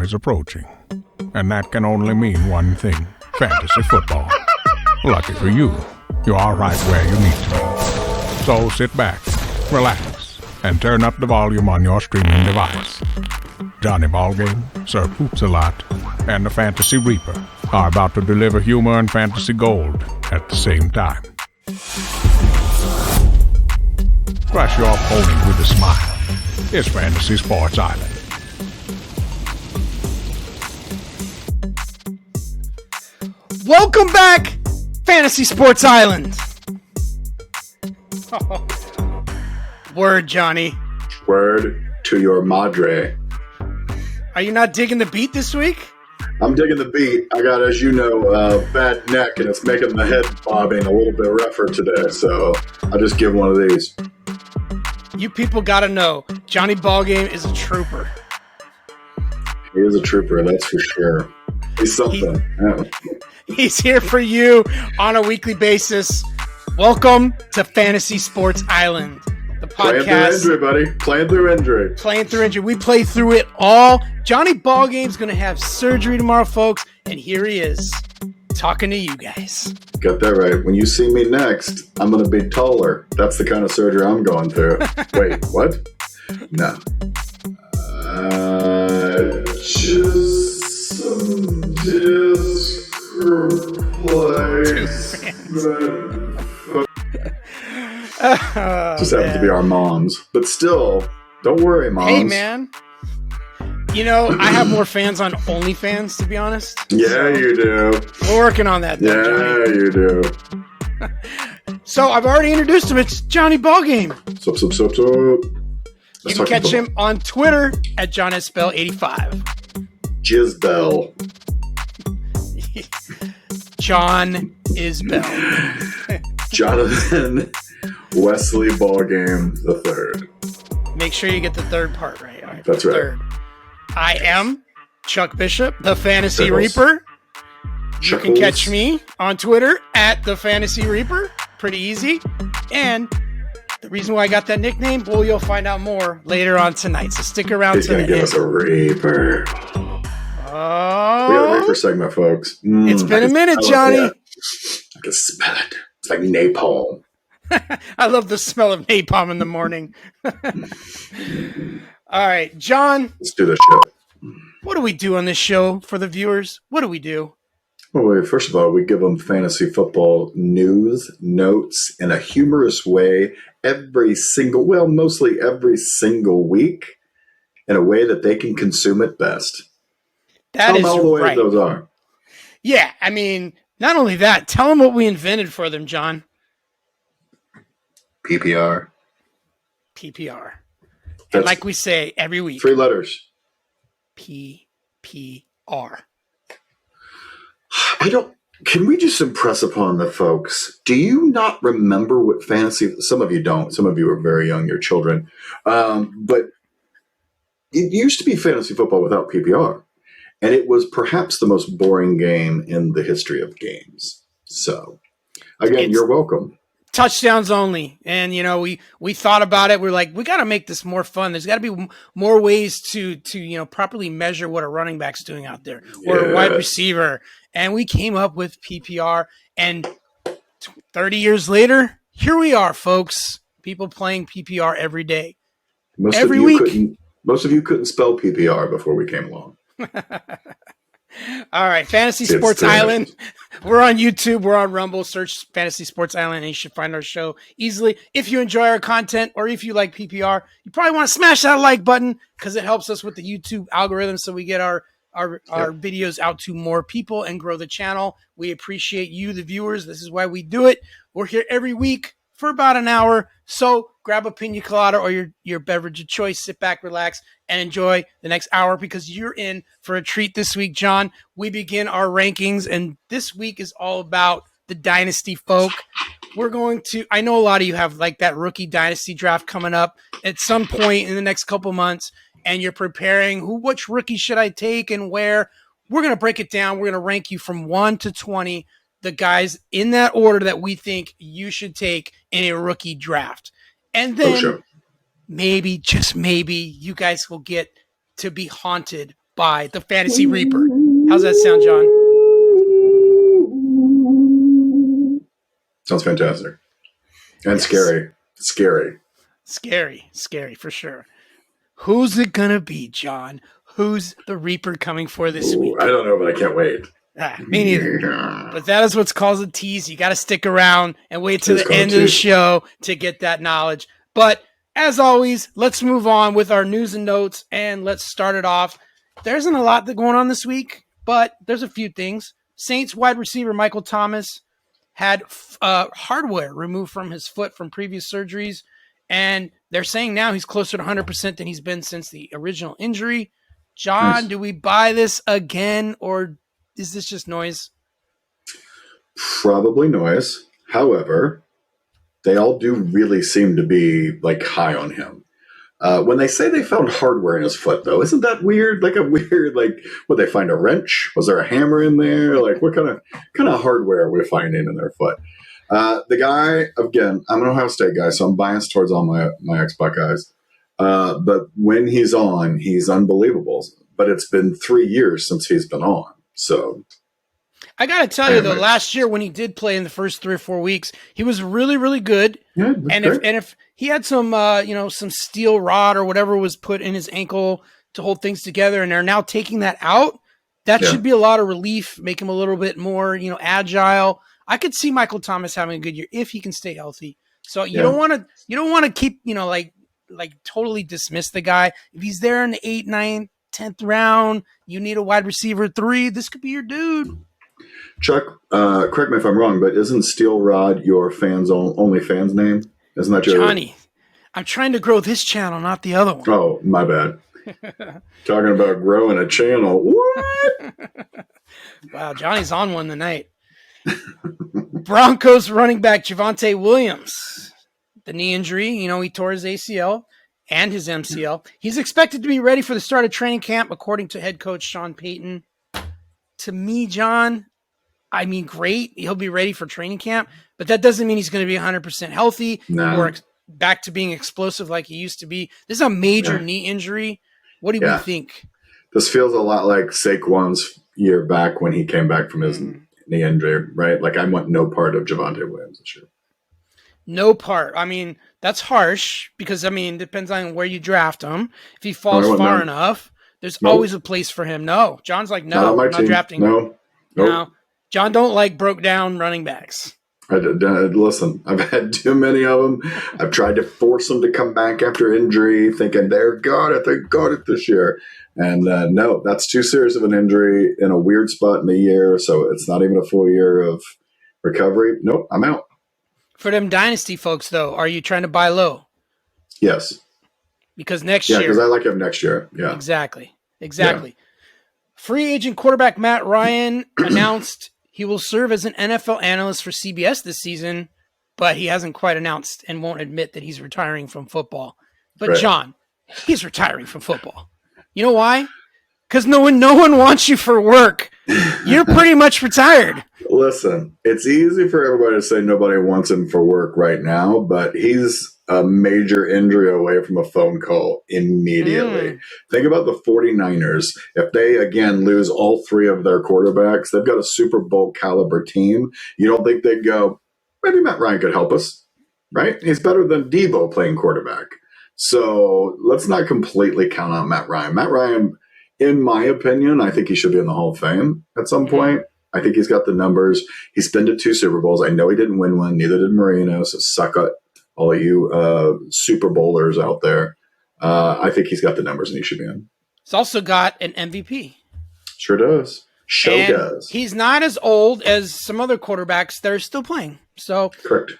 time is approaching, and that can only mean one thing: fantasy football. Lucky for you, you are right where you need to be. So sit back, relax, and turn up the volume on your streaming device. Johnny Ballgame, Sir Poops-a-Lot, and the Fantasy Reaper are about to deliver humor and fantasy gold at the same time. Crush your opponent with a smile. It's Fantasy Sports Island. Welcome back, Fantasy Sports Island. Word, Johnny. Word to your madre. Are you not digging the beat this week? I'm digging the beat. I got, as you know, a bad neck, and it's making the head bobbing a little bit rougher today, so I'll just give one of these. You people got to know, Johnny Ballgame is a trooper. He is a trooper, that's for sure. He's something. He's here for you on a weekly basis. Welcome to Fantasy Sports Island, the podcast. Playing through injury, buddy. Playing through injury. Playing through injury. We play through it all. Johnny Ballgame's going to have surgery tomorrow, folks, and here he is talking to you guys. Got that right. When you see me next, I'm going to be taller. That's the kind of surgery I'm going through. Wait, what? No. Just some disc just happens to be our moms. But still, don't worry, moms. Hey, man. You know, I have more fans on OnlyFans, to be honest. Yeah, so you do. We're working on that, though, Yeah, you do. So I've already introduced him. It's Johnny Ballgame. Sup. You can catch him on Twitter at JohnSpell85. Jizzbell. John Isbell. Jonathan Wesley Ballgame III. Make sure you get the third part right. All right, That's right. Third. I am Chuck Bishop, the Fantasy Pickles. Reaper. You can Chuckles. catch me on Twitter at the Fantasy Reaper. Pretty easy. And the reason why I got that nickname, well, you'll find out more later on tonight. So stick around He's to going the to give end. us a Reaper. Oh, We got a Reaper segment, folks. It's been a minute, smell it. Johnny. Yeah. I can smell it. It's like napalm. I love the smell of napalm in the morning. All right, John, Let's do this shit. what do we do on this show for the viewers? What do we do? Well, wait, first of all, we give them fantasy football news, notes, in a humorous way mostly every single week, in a way that they can consume it best. That Tell is them all the way right. those are. Yeah, I mean, not only that, tell them what we invented for them, John. PPR. PPR. And That's like we say every week, 3 letters. PPR. Can we just impress upon the folks, do you not remember what fantasy, some of you don't, some of you are very young, you're children, but it used to be fantasy football without PPR, and it was perhaps the most boring game in the history of games. So, again, you're welcome. Touchdowns only. And, you know, we thought about it. We're like, we got to make this more fun. There's got to be more ways to, you know, properly measure what a running back's doing out there or a wide receiver. And we came up with PPR. And 30 years later, here we are, folks. People playing PPR every day. Every week. Most of you couldn't spell PPR before we came along. All right, Fantasy Sports Island. We're on YouTube. We're on Rumble. Search Fantasy Sports Island, and you should find our show easily. If you enjoy our content or if you like PPR, you probably want to smash that like button because it helps us with the YouTube algorithm so we get our videos out to more people and grow the channel. We appreciate you, the viewers. This is why we do it. We're here every week for about an hour. So grab a pina colada or your beverage of choice, sit back, relax, and enjoy the next hour because you're in for a treat this week, John. We begin our rankings, and this week is all about the Dynasty folk. We're going to, I know a lot of you have like that rookie Dynasty draft coming up at some point in the next couple months, and you're preparing which rookie should I take and where. We're going to break it down. We're going to rank you from 1 to 20, the guys in that order that we think you should take in a rookie draft. And then maybe, just maybe, you guys will get to be haunted by the Fantasy Reaper. How's that sound, John? Sounds fantastic. And Yes. Scary for sure. Who's it gonna be, John? Who's the Reaper coming for this week? I don't know, but I can't wait. Me neither. But that is what's called a tease. You got to stick around and wait till the end of the show to get that knowledge. But as always, let's move on with our news and notes, and let's start it off. There isn't a lot going on this week, but there's a few things. Saints wide receiver Michael Thomas had hardware removed from his foot from previous surgeries, and they're saying now he's closer to 100% than he's been since the original injury. John, do we buy this again, or is this just noise? Probably noise. However, they all do really seem to be like high on him. When they say they found hardware in his foot, though, isn't that weird? Like a weird, like, would they find a wrench? Was there a hammer in there? Like, what kind of hardware are we finding in their foot? The guy, again, I'm an Ohio State guy, so I'm biased towards all my ex-Buckeyes. But when he's on, he's unbelievable. But it's been 3 years since he's been on. So I got to tell you, though, last year when he did play in the first 3 or 4 weeks, he was really, really good. Yeah, if he had some, some steel rod or whatever was put in his ankle to hold things together, and they're now taking that out, that should be a lot of relief, make him a little bit more, agile. I could see Michael Thomas having a good year if he can stay healthy. So you don't want to keep, like totally dismiss the guy. If he's there in the 8th, 9th, 10th round, you need a wide receiver 3. This could be your dude. Chuck, correct me if I'm wrong, but isn't Steel Rod your only fans name? Isn't that your Johnny? I'm trying to grow this channel, not the other one. Oh, my bad. Talking about growing a channel. What? Wow, Johnny's on one tonight. Broncos running back Javonte Williams, the knee injury. He tore his ACL and his MCL. He's expected to be ready for the start of training camp, according to head coach Sean Payton. To me, John, I mean, great. He'll be ready for training camp, but that doesn't mean he's going to be 100% healthy or back to being explosive like he used to be. This is a major knee injury. What do we think? This feels a lot like Saquon's year back when he came back from his knee injury, right? Like I want no part of Javonte Williams this year. No part. I mean, that's harsh because, it depends on where you draft him. If he falls far enough, there's always a place for him. No. John's like, no, I'm not drafting him. No. John don't like broke down running backs. Listen, I've had too many of them. I've tried to force them to come back after injury, thinking they got it this year. And no, that's too serious of an injury in a weird spot in the year. So it's not even a full year of recovery. Nope, I'm out. For them Dynasty folks, though, are you trying to buy low? Yes. Because next year. Yeah, because I like him next year. Yeah. Exactly. Yeah. Free agent quarterback Matt Ryan announced he will serve as an NFL analyst for CBS this season, but he hasn't quite announced and won't admit that he's retiring from football. But John, he's retiring from football. You know why? Because no one wants you for work. You're pretty much retired. Listen, it's easy for everybody to say nobody wants him for work right now, but he's a major injury away from a phone call immediately. Think about the 49ers. If they, again, lose all 3 of their quarterbacks, they've got a Super Bowl caliber team. You don't think they'd go, maybe Matt Ryan could help us, right? He's better than Debo playing quarterback. So let's not completely count out Matt Ryan. Matt Ryan, in my opinion, I think he should be in the Hall of Fame at some point. I think he's got the numbers. He's been to 2 Super Bowls. I know he didn't win one. Neither did Marino. So suck it, all of you Super Bowlers out there. I think he's got the numbers and he should be in. He's also got an MVP. Sure does. Does. He's not as old as some other quarterbacks that are still playing. So, correct.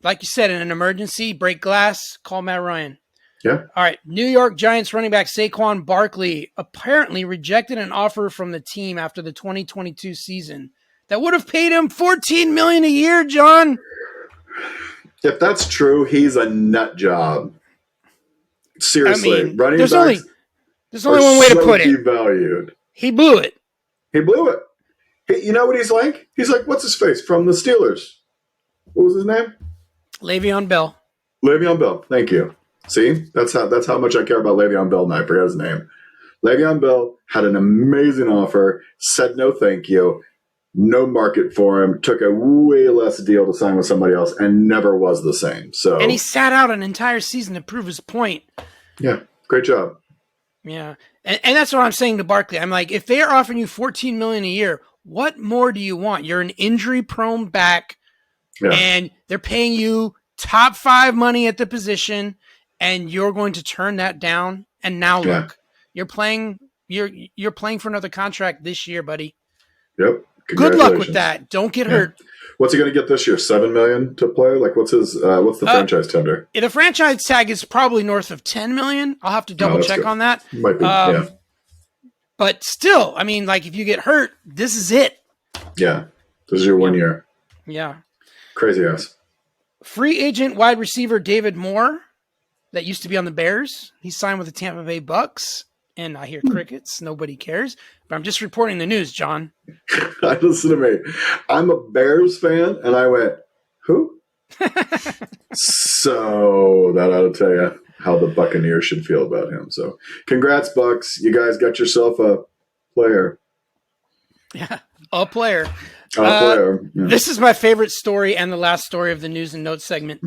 Like you said, in an emergency, break glass, call Matt Ryan. Yeah. All right. New York Giants running back Saquon Barkley apparently rejected an offer from the team after the 2022 season that would have paid him $14 million a year, John. If that's true, he's a nut job. Seriously, running there's backs there's only one way to put it. Devalued. He blew it. You know what he's like? He's like, what's his face from the Steelers? What was his name? Le'Veon Bell. Le'Veon Bell. Thank you. See, that's how much I care about Le'Veon Bell, and I forgot his name. Le'Veon Bell had an amazing offer, said no thank you, no market for him, took a way less deal to sign with somebody else, and never was the same. So, and he sat out an entire season to prove his point. Yeah, great job. Yeah, and that's what I'm saying to Barkley. I'm like, if they are offering you $14 million a year, what more do you want? You're an injury-prone back, and they're paying you top 5 money at the position, and you're going to turn that down. And now look, you're playing for another contract this year, buddy. Yep. Good luck with that. Don't get hurt. What's he going to get this year? $7 million to play? Like, what's the franchise tender? The franchise tag is probably north of $10 million. I'll have to double check on that. Might be. But still, I mean, like, if you get hurt, this is it. Yeah, this is your 1 year. Yeah, crazy ass. Free agent wide receiver David Moore, that used to be on the Bears. He signed with the Tampa Bay Bucks, and I hear crickets. Nobody cares. But I'm just reporting the news, John. Listen to me. I'm a Bears fan, and I went, who? So that ought to tell you how the Buccaneers should feel about him. So congrats, Bucks. You guys got yourself a player. Yeah, a player. Yeah. This is my favorite story and the last story of the news and notes segment.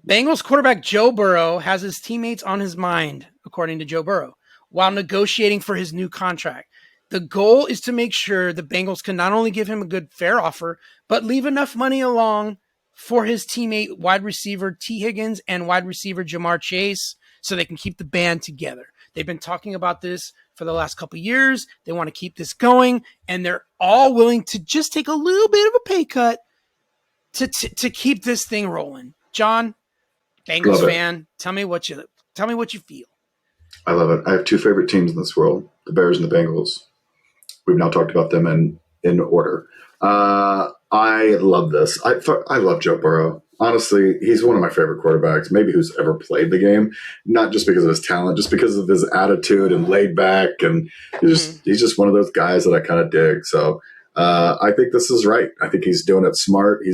Bengals quarterback Joe Burrow has his teammates on his mind, according to Joe Burrow, while negotiating for his new contract. The goal is to make sure the Bengals can not only give him a good fair offer, but leave enough money along for his teammate wide receiver T. Higgins and wide receiver Jamar Chase so they can keep the band together. They've been talking about this for the last couple of years. They want to keep this going, and they're all willing to just take a little bit of a pay cut to keep this thing rolling. John, Bengals fan, tell me what you feel. I love it. I have 2 favorite teams in this world, the Bears and the Bengals. We've now talked about them in order. I love this. I love Joe Burrow. Honestly, he's one of my favorite quarterbacks, maybe who's ever played the game. Not just because of his talent, just because of his attitude and laid back. And he's just one of those guys that I kind of dig. So I think this is right. I think he's doing it smart.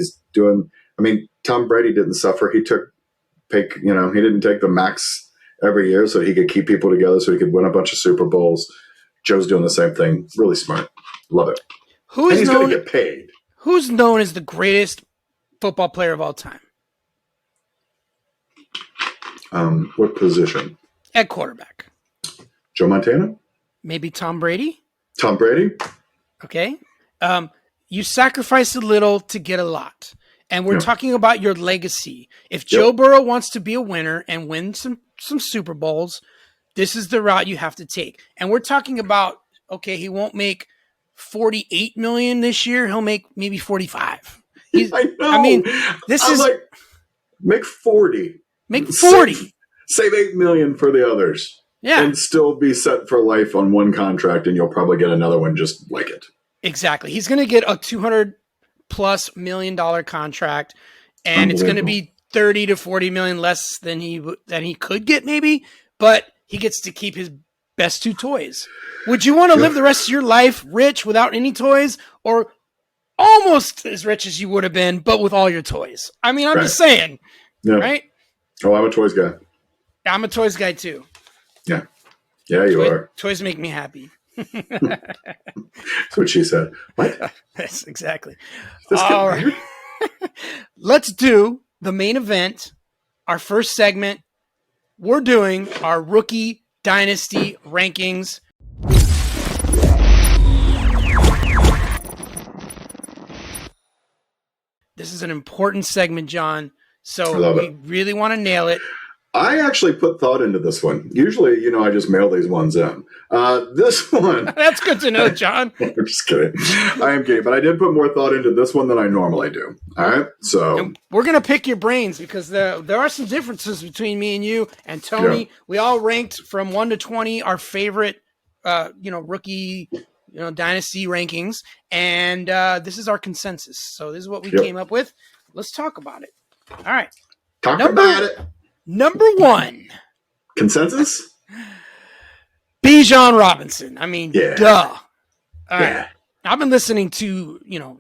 Tom Brady didn't suffer. He didn't take the max every year so he could keep people together so he could win a bunch of Super Bowls. Joe's doing the same thing. Really smart. Love it. And he's going to get paid. Who's known as the greatest football player of all time? What position? At quarterback. Joe Montana? Maybe Tom Brady? Tom Brady? Okay. You sacrifice a little to get a lot. And we're talking about your legacy. If Joe Burrow wants to be a winner and win some Super Bowls, this is the route you have to take. And we're talking about, okay, he won't make $48 million this year. He'll make maybe 45. I know. Make 40. Make 40. Save $8 million for the others. Yeah. And still be set for life on one contract, and you'll probably get another one just like it. Exactly. He's going to get a $200+ million contract, and it's going to be 30 to 40 million less than he could get maybe, but he gets to keep his best 2 toys. Would you want to live the rest of your life rich without any toys, or almost as rich as you would have been, but with all your toys? I mean, I'm just saying, right? Oh, I'm a toys guy. I'm a toys guy too. Yeah. Yeah, you are. Toys make me happy. That's what she said. What? Yes, exactly. All right. Let's do the main event, our first segment. We're doing our rookie dynasty rankings. This is an important segment, John. So we really want to nail it. I actually put thought into this one. Usually, I just mail these ones in. This one... That's good to know, John. I'm just kidding. I am kidding. But I did put more thought into this one than I normally do. All right? So... And we're going to pick your brains because there are some differences between me and you and Tony. Yeah. We all ranked from 1 to 20 our favorite, rookie, dynasty rankings. And this is our consensus. So this is what we came up with. Let's talk about it. All right. Talk about it. Number 1. Consensus? Bijan Robinson. I mean, duh. All right. I've been listening to,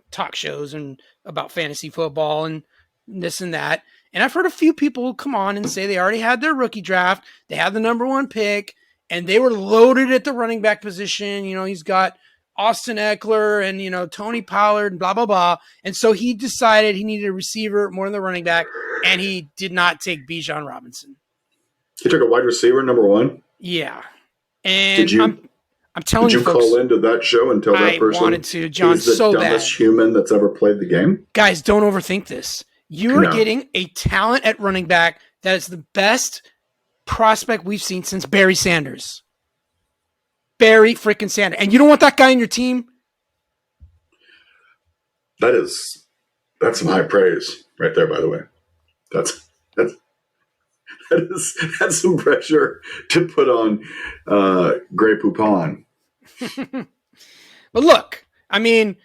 talk shows and about fantasy football and this and that. And I've heard a few people come on and say they already had their rookie draft. They had the number 1 pick. and they were loaded at the running back position. You know, he's got Austin Eckler and, you know, Tony Pollard and blah, blah, blah. And so he decided he needed a receiver more than the running back, and he did not take Bijan Robinson. He took a wide receiver, number one? Yeah. And I'm telling you, did you folks, call into that show and tell that person I wanted to, John, he's the so dumbest bad. human that's ever played the game? Guys, don't overthink this. You're getting a talent at running back that is the best prospect we've seen since Barry Sanders. Barry freaking Sanders. And you don't want that guy on your team? That's some high praise right there, by the way. That's some pressure to put on Grey Poupon. But look, I mean,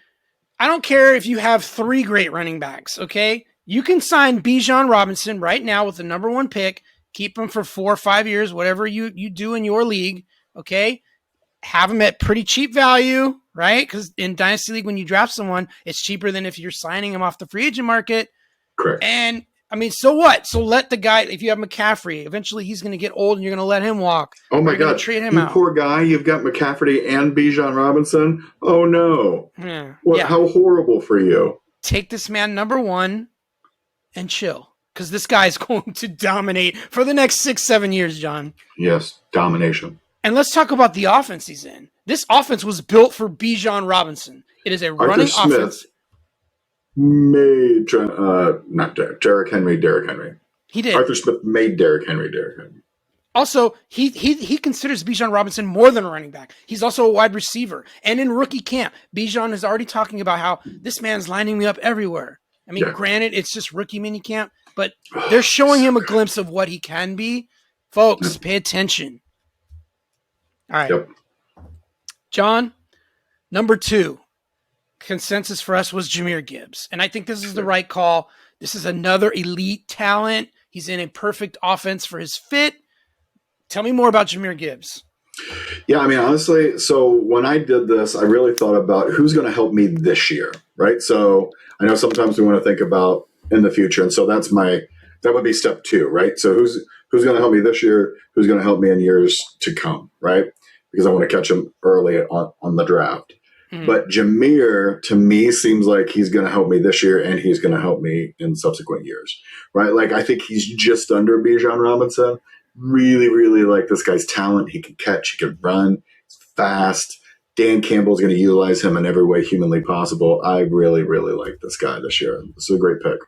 I don't care if you have 3 great running backs, okay? You can sign Bijan Robinson right now with the number 1 pick, keep him for 4 or 5 years, whatever you do in your league, okay? Have him at pretty cheap value, right? Because in Dynasty League, when you draft someone, it's cheaper than if you're signing him off the free agent market. Correct. And, I mean, so what? So let the guy, if you have McCaffrey, eventually he's going to get old and you're going to let him walk. Oh, my God. Trade him you out. Poor guy. You've got McCaffrey and Bijan Robinson. Oh, no. Yeah. How horrible for you. Take this man number 1 and chill. Because this guy's going to dominate for the next 6-7 years, John. Yes, domination. And let's talk about the offense he's in. This offense was built for Bijan Robinson. It is a running offense. Made not Derrick Henry. He did. Arthur Smith made Derrick Henry. Also, he considers Bijan Robinson more than a running back. He's also a wide receiver. And in rookie camp, Bijan is already talking about how this man's lining me up everywhere. I mean, Granted, it's just rookie mini camp, but they're showing him a glimpse of what he can be. Folks, pay attention. All right. Yep. John, number 2, consensus for us was Jahmyr Gibbs. And I think this is the right call. This is another elite talent. He's in a perfect offense for his fit. Tell me more about Jahmyr Gibbs. Yeah, I mean, honestly, so when I did this, I really thought about who's going to help me this year, right? So I know sometimes we want to think about in the future. And so that would be step 2, right? So who's going to help me this year? Who's going to help me in years to come, right? Because I want to catch him early on the draft. Mm-hmm. But Jahmyr, to me, seems like he's going to help me this year and he's going to help me in subsequent years, right? Like, I think he's just under Bijan Robinson. Really, really like this guy's talent. He can catch, he can run, he's fast. Dan Campbell's going to utilize him in every way humanly possible. I really, really like this guy this year. This is a great pick.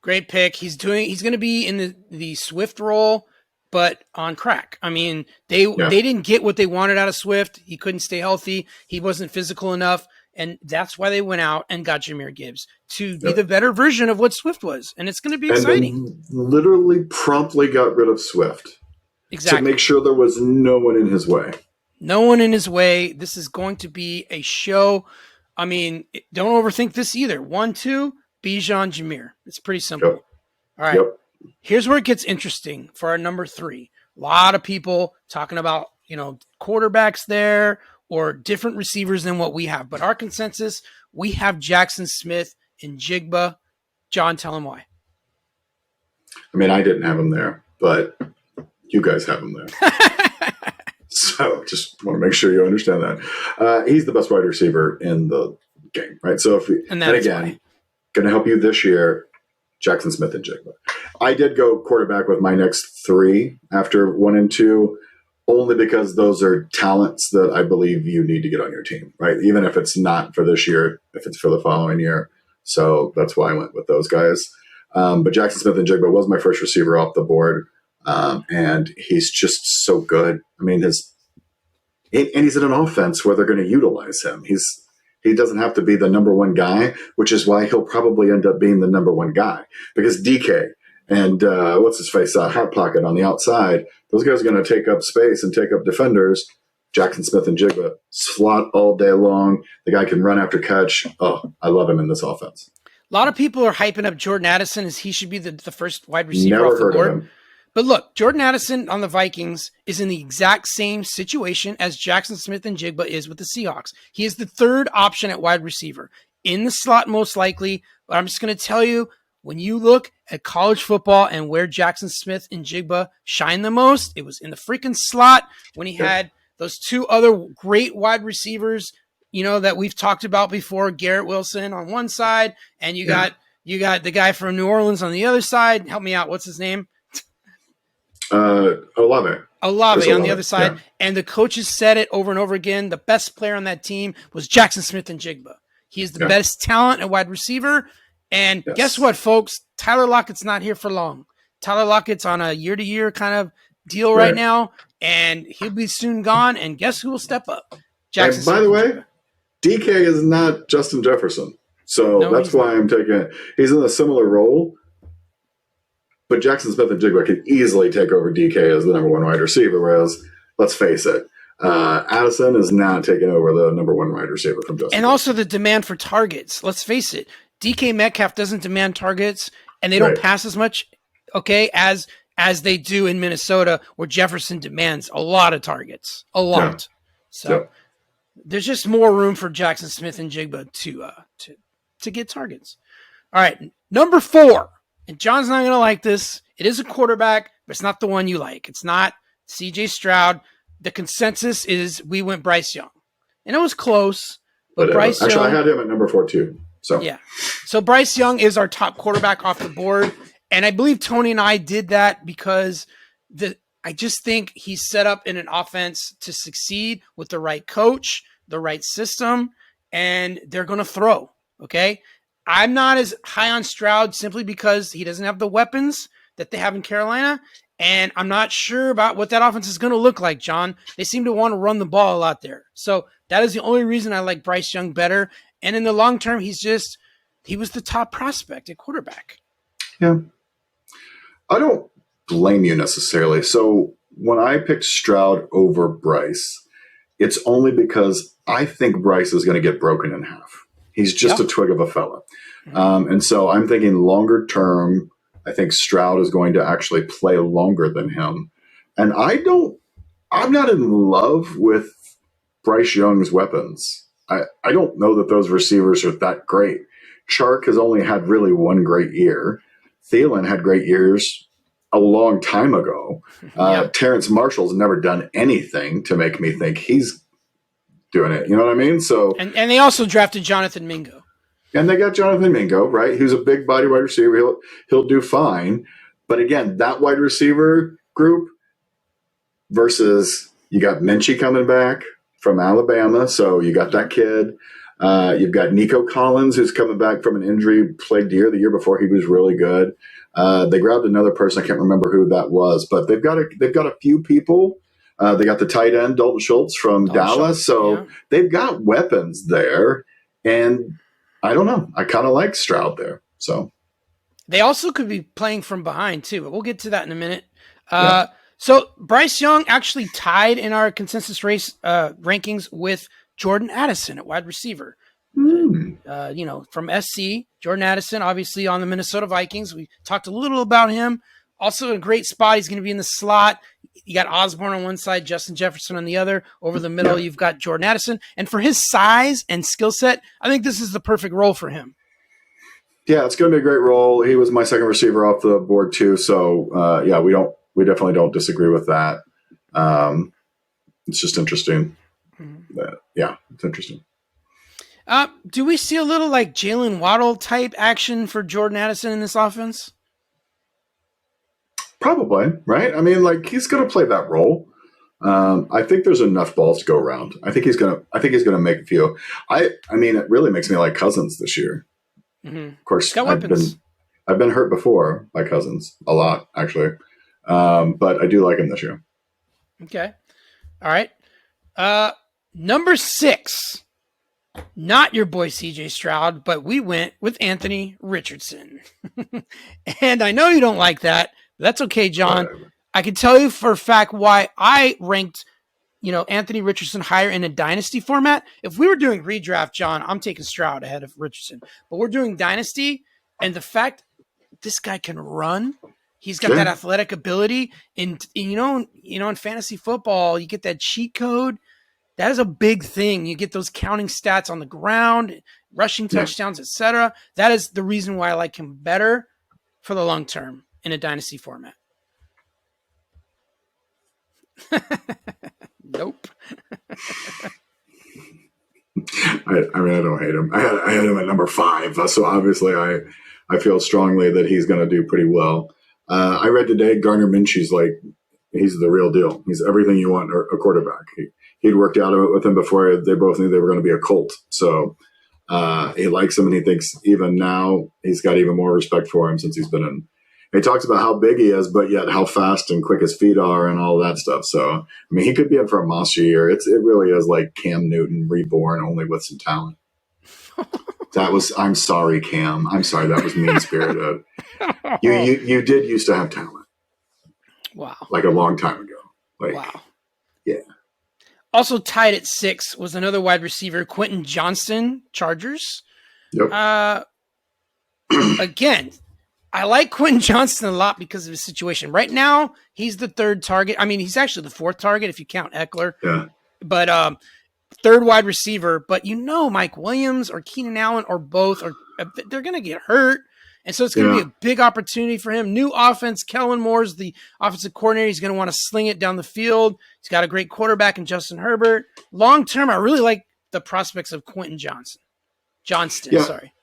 Great pick. He's going to be in the Swift role, but on crack. I mean, they didn't get what they wanted out of Swift. He couldn't stay healthy. He wasn't physical enough. And that's why they went out and got Jahmyr Gibbs to be the better version of what Swift was. And it's going to be exciting. And then literally promptly got rid of Swift. Exactly. To make sure there was no one in his way. No one in his way. This is going to be a show. I mean, don't overthink this either. 1, 2, Bijan, Jahmyr. It's pretty simple. Yep. All right. Yep. Here's where it gets interesting for our number 3. A lot of people talking about, quarterbacks there or different receivers than what we have. But our consensus, we have Jackson Smith and Jigba. John, tell him why. I mean, I didn't have him there, but you guys have him there. So just want to make sure you understand that. He's the best wide receiver in the game, right? So and again, going to help you this year, Jackson Smith and Jigba. I did go quarterback with my next 3 after 1 and 2, only because those are talents that I believe you need to get on your team, right? Even if it's not for this year, if it's for the following year. So that's why I went with those guys. But Jackson Smith and Jigba was my first receiver off the board. And he's just so good. I mean, he's in an offense where they're going to utilize him. He doesn't have to be the number 1 guy, which is why he'll probably end up being the number 1 guy, because DK and what's his face, Hot Pocket on the outside, those guys are going to take up space and take up defenders. Jackson Smith and Jigba slot all day long. The guy can run after catch. Oh, I love him in this offense. A lot of people are hyping up Jordan Addison as he should be the first wide receiver off the board. But look, Jordan Addison on the Vikings is in the exact same situation as Jackson Smith and Jigba is with the Seahawks. He is the 3rd option at wide receiver. In the slot most likely, but I'm just going to tell you, when you look at college football and where Jackson Smith and Jigba shine the most, it was in the freaking slot when he had those two other great wide receivers, that we've talked about before, Garrett Wilson on one side, and you got the guy from New Orleans on the other side. Help me out. What's his name? Olave on the other side. Yeah. And the coaches said it over and over again. The best player on that team was Jackson Smith and Jigba. He is the best talent at wide receiver. And guess what, folks? Tyler Lockett's not here for long. Tyler Lockett's on a year-to-year kind of deal right now, and he'll be soon gone. And guess who will step up? Jackson and by the way, DK is not Justin Jefferson. So that's why I'm taking it. He's in a similar role. But Jackson Smith and Jigba could easily take over DK as the number one wide receiver, whereas, let's face it, Addison is not taking over the number one wide receiver from Justin. And also the demand for targets. Let's face it, DK Metcalf doesn't demand targets, and they don't pass as much, as they do in Minnesota, where Jefferson demands a lot of targets, a lot. So there's just more room for Jackson Smith and Jigba to get targets. All right, number 4. And John's not going to like this. It is a quarterback, but it's not the one you like. It's not C.J. Stroud. The consensus is we went Bryce Young. And it was close, but Bryce Young... Actually, I had him at number 4 too. So Bryce Young is our top quarterback off the board. And I believe Tony and I did that because I just think he's set up in an offense to succeed with the right coach, the right system, and they're going to throw, okay? I'm not as high on Stroud simply because he doesn't have the weapons that they have in Carolina, and I'm not sure about what that offense is going to look like, John. They seem to want to run the ball a lot there. So that is the only reason I like Bryce Young better. And in the long term, he was the top prospect at quarterback. Yeah. I don't blame you necessarily. So when I picked Stroud over Bryce, it's only because I think Bryce is going to get broken in half. He's just a twig of a fella. And so I'm thinking longer term, I think Stroud is going to actually play longer than him. And I'm not in love with Bryce Young's weapons. I don't know that those receivers are that great. Chark has only had really one great year. Thielen had great years a long time ago. Terrence Marshall's never done anything to make me think he's doing it. You know what I mean? So and they also drafted Jonathan Mingo. And they got Jonathan Mingo, right? Who's a big body wide receiver. He'll do fine. But again, that wide receiver group versus you got Minchie coming back from Alabama. So you got that kid. You've got Nico Collins, who's coming back from an injury-plagued year. The year before, he was really good. They grabbed another person. I can't remember who that was. But they've got a few people. They got the tight end, Dalton Schultz from Dallas. So they've got weapons there. And I don't know. I kind of like Stroud there. So they also could be playing from behind too, but we'll get to that in a minute. So Bryce Young actually tied in our consensus race rankings with Jordan Addison at wide receiver. From SC, Jordan Addison, obviously on the Minnesota Vikings. We talked a little about him. Also in a great spot. He's going to be in the slot. You got Osborne on one side, Justin Jefferson on the other. Over the middle, you've got Jordan Addison. And for his size and skill set, I think this is the perfect role for him. Yeah, it's going to be a great role. He was my second receiver off the board too. So we definitely don't disagree with that. It's just interesting. It's interesting. Do we see a little like Jalen Waddle type action for Jordan Addison in this offense? Probably, right? I mean, like he's going to play that role. I think there's enough balls to go around. I think he's going to make a few. I mean, it really makes me like Cousins this year. Of course, I've been hurt before by Cousins a lot, actually, but I do like him this year. Okay, all right. Number 6, not your boy C.J. Stroud, but we went with Anthony Richardson, and I know you don't like that. That's okay, John. Whatever. I can tell you for a fact why I ranked, Anthony Richardson higher in a dynasty format. If we were doing redraft, John, I'm taking Stroud ahead of Richardson. But we're doing dynasty, and the fact this guy can run, he's got that athletic ability, and in fantasy football, you get that cheat code. That is a big thing. You get those counting stats on the ground, rushing touchdowns, etc. That is the reason why I like him better for the long term in a dynasty format? Nope. I mean, I don't hate him. I had him at number 5, so obviously I feel strongly that he's going to do pretty well. I read today Gardner Minshew's he's the real deal. He's everything you want a quarterback. He'd worked out with him before they both knew they were going to be a cult. So he likes him, and he thinks even now he's got even more respect for him since he's been in. He talks about how big he is, but yet how fast and quick his feet are and all that stuff. So, I mean, he could be in for a monster year. It really is like Cam Newton reborn, only with some talent. I'm sorry, Cam. I'm sorry. That was mean-spirited. You did used to have talent. Wow. Like a long time ago. Wow. Yeah. Also tied at 6 was another wide receiver, Quentin Johnston, Chargers. Yep. Again, I like Quentin Johnston a lot because of his situation. Right now, he's the 3rd target. I mean, he's actually the 4th target if you count Eckler. Yeah. But 3rd wide receiver. But Mike Williams or Keenan Allen or both they're going to get hurt. And so it's going to be a big opportunity for him. New offense. Kellen Moore's the offensive coordinator. He's going to want to sling it down the field. He's got a great quarterback in Justin Herbert. Long term, I really like the prospects of Quentin Johnston. Sorry.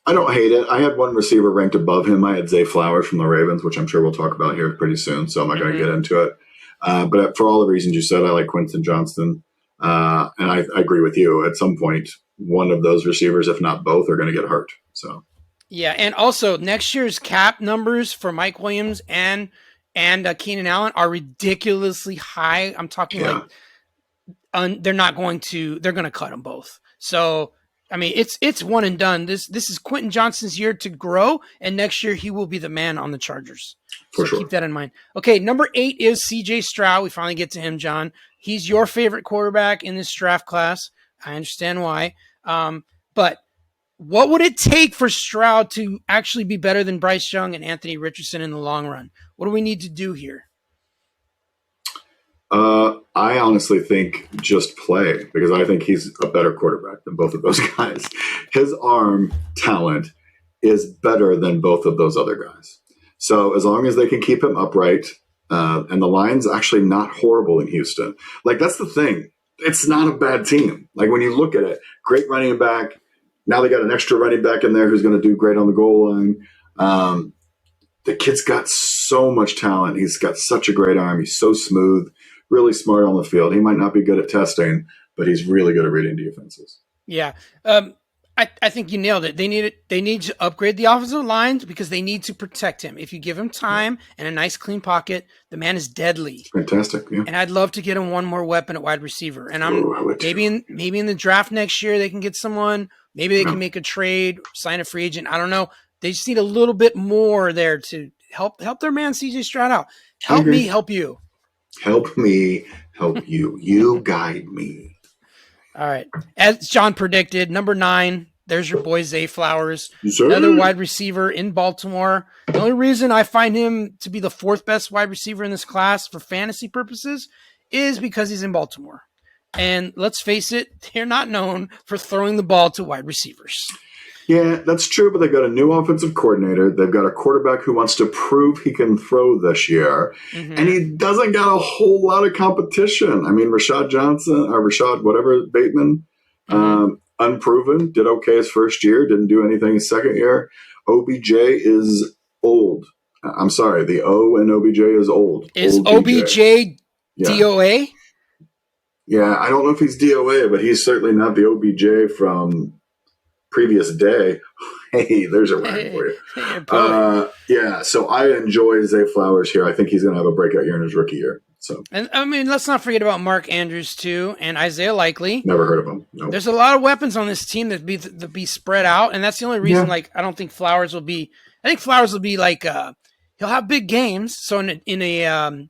I don't hate it. I had one receiver ranked above him. I had Zay Flowers from the Ravens, which I'm sure we'll talk about here pretty soon, so I'm not going to get into it. But for all the reasons you said, I like Quentin Johnston. And I agree with you. At some point, one of those receivers, if not both, are going to get hurt. So, yeah, and also next year's cap numbers for Mike Williams and Keenan Allen are ridiculously high. I'm talking they're going to cut them both. So, I mean, it's one and done. This is Quentin Johnston's year to grow, and next year he will be the man on the Chargers. For sure. Keep that in mind. Okay, number 8 is C.J. Stroud. We finally get to him, John. He's your favorite quarterback in this draft class. I understand why. But what would it take for Stroud to actually be better than Bryce Young and Anthony Richardson in the long run? What do we need to do here? I honestly think just play, because I think he's a better quarterback than both of those guys. His arm talent is better than both of those other guys. So as long as they can keep him upright, and the line's actually not horrible in Houston. That's the thing. It's not a bad team. When you look at it, great running back. Now they got an extra running back in there who's going to do great on the goal line. The kid's got so much talent. He's got such a great arm. He's so smooth. Really smart on the field. He might not be good at testing, but he's really good at reading defenses. Yeah. I think you nailed it. They need to upgrade the offensive lines because they need to protect him. If you give him time and a nice clean pocket, the man is deadly. Fantastic. Yeah. And I'd love to get him one more weapon at wide receiver. And maybe in the draft next year they can get someone. Maybe they can make a trade, sign a free agent. I don't know. They just need a little bit more there to help their man CJ Stroud out. Help me, help you. Help me, help you. You guide me. All right. As John predicted, number 9, there's your boy Zay Flowers. Yes, another wide receiver in Baltimore. The only reason I find him to be the 4th best wide receiver in this class for fantasy purposes is because he's in Baltimore. And let's face it, they're not known for throwing the ball to wide receivers. Yeah, that's true, but they've got a new offensive coordinator. They've got a quarterback who wants to prove he can throw this year, and he doesn't got a whole lot of competition. I mean, Rashad Bateman, unproven, did okay his first year, didn't do anything his second year. OBJ is old. I'm sorry, the O in OBJ is old. Is OBJ DOA? Yeah, I don't know if he's DOA, but he's certainly not the OBJ from previous day. Hey, there's a rhyme for you. So I enjoy Zay Flowers here. I think he's going to have a breakout year in his rookie year. So, and I mean, let's not forget about Mark Andrews too, and Isaiah Likely. Never heard of him. Nope. There's a lot of weapons on this team that be spread out, and that's the only reason. I don't think Flowers will be. I think Flowers will be he'll have big games. So in a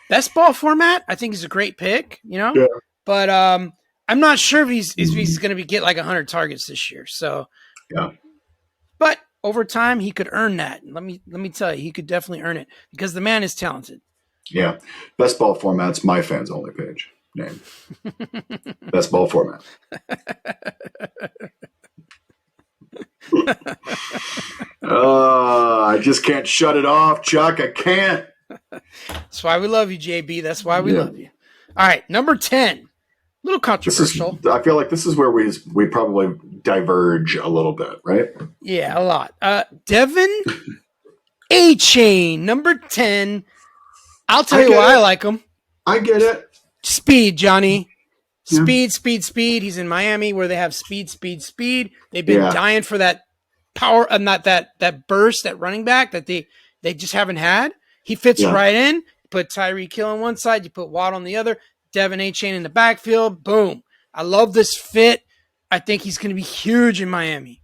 best ball format, I think he's a great pick. But I'm not sure if he's going to get 100 targets this year. So, but over time he could earn that. Let me tell you, he could definitely earn it because the man is talented. Yeah, best ball format's my fans only page name. Best ball format. I just can't shut it off, Chuck. I can't. That's why we love you, JB. That's why we love you. All right, number 10. A little controversial. I feel like this is where we probably diverge a little bit, right? Yeah, a lot. Devin A-Chain, number 10. I'll tell you why I like him. I get it. Speed, Johnny. Speed. He's in Miami where they have speed. They've been dying for that power, not that burst, that running back that they just haven't had. He fits right in. Put Tyreek Hill on one side, you put Watt on the other, Devin A-Chain in the backfield. Boom. I love this fit. I think he's going to be huge in Miami.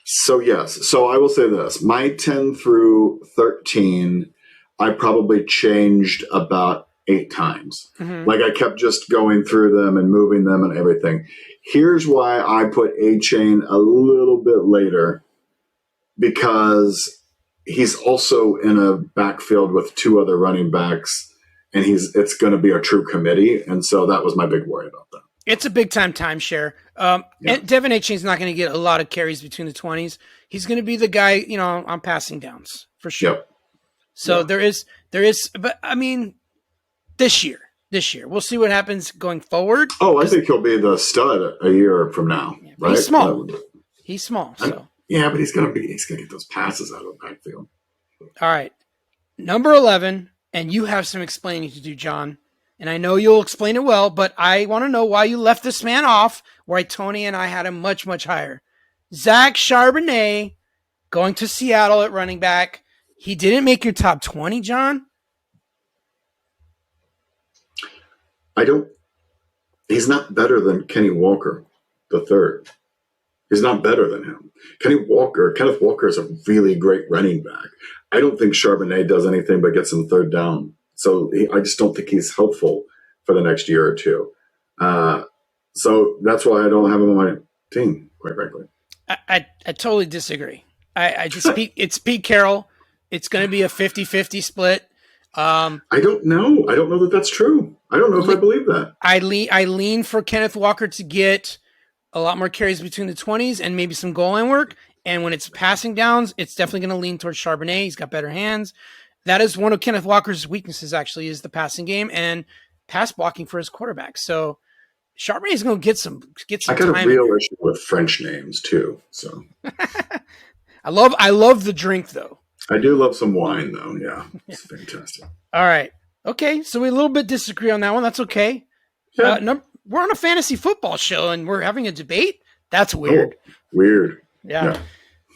So, yes. So, I will say this. My 10 through 13, I probably changed about 8 times. Mm-hmm. Like, I kept just going through them and moving them and everything. Here's why I put A-Chain a little bit later. Because he's also in a backfield with 2 other running backs. And it's going to be a true committee. And so that was my big worry about that. It's a big-time timeshare. And Devin A-Chain's not going to get a lot of carries between the 20s. He's going to be the guy, on passing downs, for sure. Yep. So there is, but I mean, this year, we'll see what happens going forward. Oh, I think he'll be the stud a year from now, right? He's small. He's small, so. Yeah, but he's going to get those passes out of the backfield. All right. Number 11. And you have some explaining to do, John. And I know you'll explain it well, but I want to know why you left this man off, why Tony and I had him much, much higher. Zach Charbonnet going to Seattle at running back. He didn't make your top 20, John? He's not better than Kenny Walker, the third. He's not better than him. Kenneth Walker is a really great running back. I don't think Charbonnet does anything but get some third down. So I just don't think he's helpful for the next year or two. So that's why I don't have him on my team, quite frankly. I totally disagree. It's Pete Carroll. It's going to be a 50-50 split. I don't know. I don't know that that's true. I don't know if I believe that. I lean for Kenneth Walker to get a lot more carries between the 20s and maybe some goal line work. And when it's passing downs, it's definitely going to lean towards Charbonnet. He's got better hands. That is one of Kenneth Walker's weaknesses, actually, is the passing game and pass blocking for his quarterback. So Charbonnet is going to get some I got a real issue with French names too. So I love the drink though. I do love some wine though. Yeah, it's fantastic. All right. Okay. So we a little bit disagree on that one. That's okay. Yeah. We're on a fantasy football show and we're having a debate. That's weird. Oh, weird. Yeah.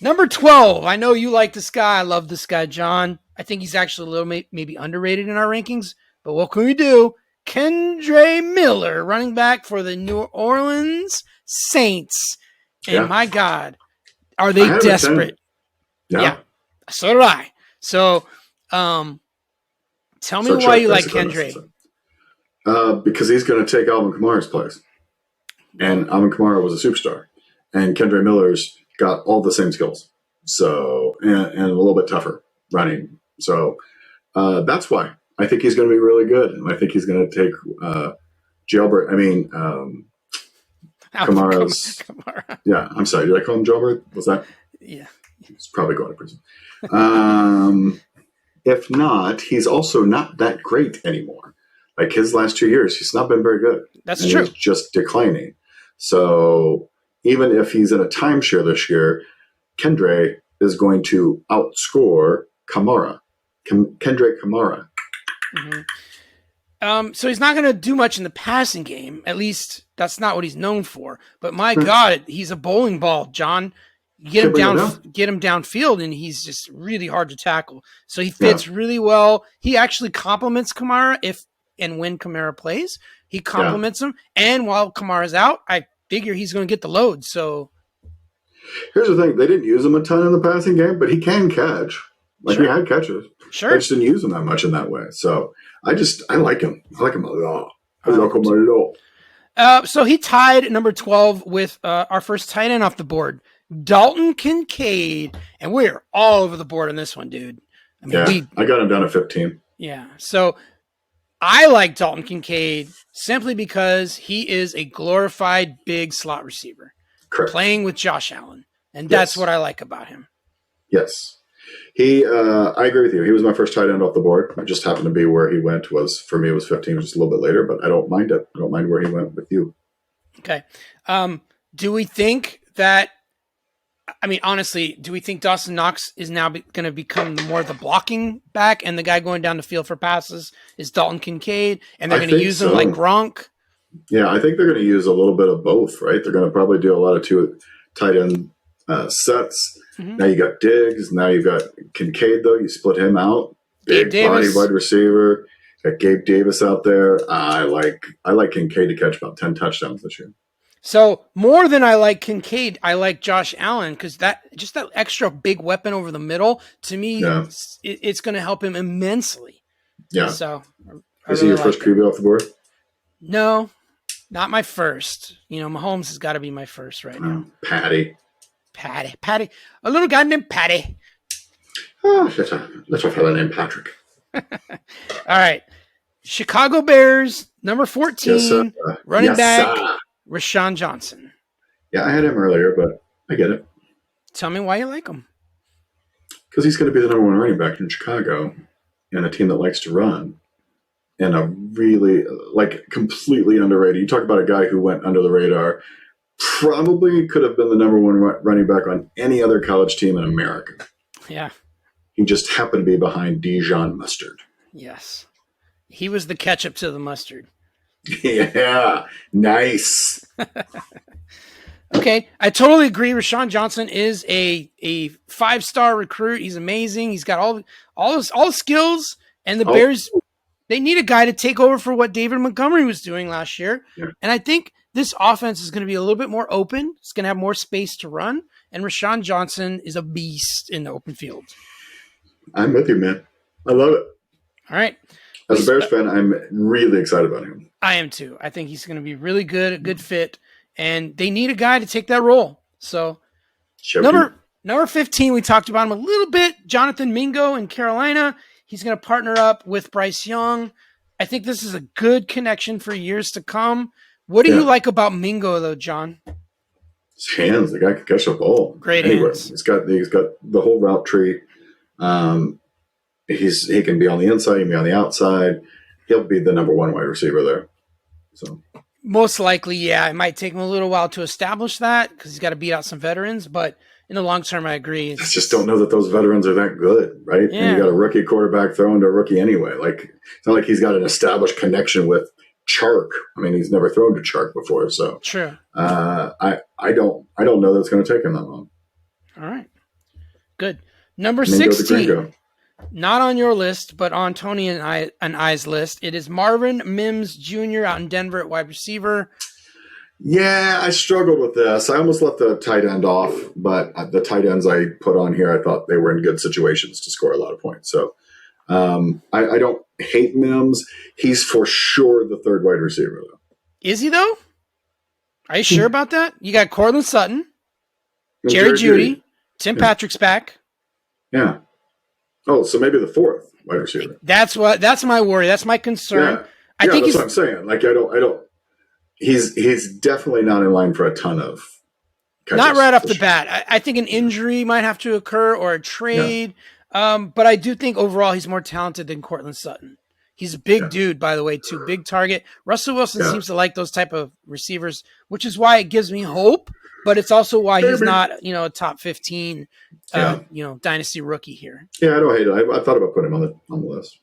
Number 12. I know you like this guy. I love this guy, John. I think he's actually a little maybe underrated in our rankings, but what can we do? Kendre Miller, running back for the New Orleans Saints. And my God, are they desperate? Yeah. So do I. So tell me why you like Kendre. Because he's going to take Alvin Kamara's place. And Alvin Kamara was a superstar. And Kendre Miller's got all the same skills. So, and a little bit tougher running. So that's why I think he's going to be really good. And I think he's going to take Kamara's. Kamara. Yeah, I'm sorry. Did I call him Jailbird? Was that? Yeah. He's probably going to prison. If not, he's also not that great anymore. Like his last 2 years, he's not been very good. That's true. He's just declining. So even if he's in a timeshare this year, Kendre is going to outscore Kamara. Kendre Kamara. Mm-hmm. So he's not going to do much in the passing game. At least that's not what he's known for. But my God, he's a bowling ball, John. Get him downfield, and he's just really hard to tackle. So he fits really well. He actually complements Kamara if and when Kamara plays. He complements him. And while Kamara's out, I figure he's going to get the load. So here's the thing. They didn't use him a ton in the passing game, but he can catch. He had catches. Sure. I just didn't use him that much in that way. So I like him. I like him a lot. So he tied at number 12 with our first tight end off the board, Dalton Kincaid. And we're all over the board on this one, dude. I got him down at 15. Yeah. So I like Dalton Kincaid simply because he is a glorified big slot receiver. Correct. Playing with Josh Allen. And that's Yes. what I like about him. Yes. I agree with you. He was my first tight end off the board. It just happened to be where he went for me, it was 15, which is a little bit later, but I don't mind it. I don't mind where he went with you. Okay. Do we think that, honestly, do we think Dawson Knox is now going to become more of the blocking back, and the guy going down the field for passes is Dalton Kincaid, and they're going to use him like Gronk? Yeah, I think they're going to use a little bit of both, right? They're going to probably do a lot of two tight end sets. Mm-hmm. Now you got Diggs. Now you've got Kincaid, though. You split him out. Big body wide receiver. Got Gabe Davis out there. I like Kincaid to catch about 10 touchdowns this year. So more than I like Kincaid, I like Josh Allen, because that extra big weapon over the middle, to me, it's going to help him immensely. Yeah. So is he your first QB off the board? No, not my first. Mahomes has got to be my first right now. Patty. A little guy named Patty. Oh, little fella named Patrick. All right. Chicago Bears, number 14, running back, Rashawn Johnson. Yeah, I had him earlier, but I get it. Tell me why you like him. Because he's going to be the number one running back in Chicago, and a team that likes to run, and a really, completely underrated. You talk about a guy who went under the radar, probably could have been the number one running back on any other college team in America. Yeah. He just happened to be behind Dijon Mustard. Yes. He was the ketchup to the mustard. Yeah. Nice. Okay. I totally agree. Rashawn Johnson is a 5-star recruit. He's amazing. He's got all the skills, and the Bears, they need a guy to take over for what David Montgomery was doing last year. Yeah. And I think this offense is going to be a little bit more open. It's going to have more space to run. And Rashawn Johnson is a beast in the open field. I'm with you, man. I love it. All right. As a Bears fan, I'm really excited about him. I am too. I think he's going to be really good, a good fit. And they need a guy to take that role. So number 15, we talked about him a little bit. Jonathan Mingo in Carolina. He's going to partner up with Bryce Young. I think this is a good connection for years to come. What do you like about Mingo, though, John? His hands. The guy can catch a ball. Great hands. He's got the whole route tree. He can be on the inside, he can be on the outside. He'll be the number one wide receiver there. So most likely, yeah. It might take him a little while to establish that because he's got to beat out some veterans. But in the long term, I agree. I just don't know that those veterans are that good, right? Yeah. And you got a rookie quarterback throwing to a rookie anyway. It's not like he's got an established connection with Chark. I mean, he's never thrown to Chark before, so true. I don't know that it's going to take him that long. All right, good. Number 16, not on your list, but on Tony and I's list. It is Marvin Mims Jr. out in Denver at wide receiver. Yeah, I struggled with this. I almost left the tight end off, but the tight ends I put on here, I thought they were in good situations to score a lot of points. So I don't hate Mims. He's for sure the third wide receiver, though. Is he, though? Are you sure about that? You got Cortland Sutton, Jerry Jeudy, Tim Patrick's back. Yeah. Oh, so maybe the fourth wide receiver. That's my worry. That's my concern. Yeah. I think that's what I'm saying. I don't. He's definitely not in line for a ton of catches. Not right off the bat. I think an injury might have to occur or a trade. Yeah. But I do think overall he's more talented than Cortland Sutton. He's a big dude, by the way, too. Big target. Russell Wilson seems to like those type of receivers, which is why it gives me hope. But it's also why he's not, a top 15, dynasty rookie here. Yeah, I don't hate it. I thought about putting him on the list.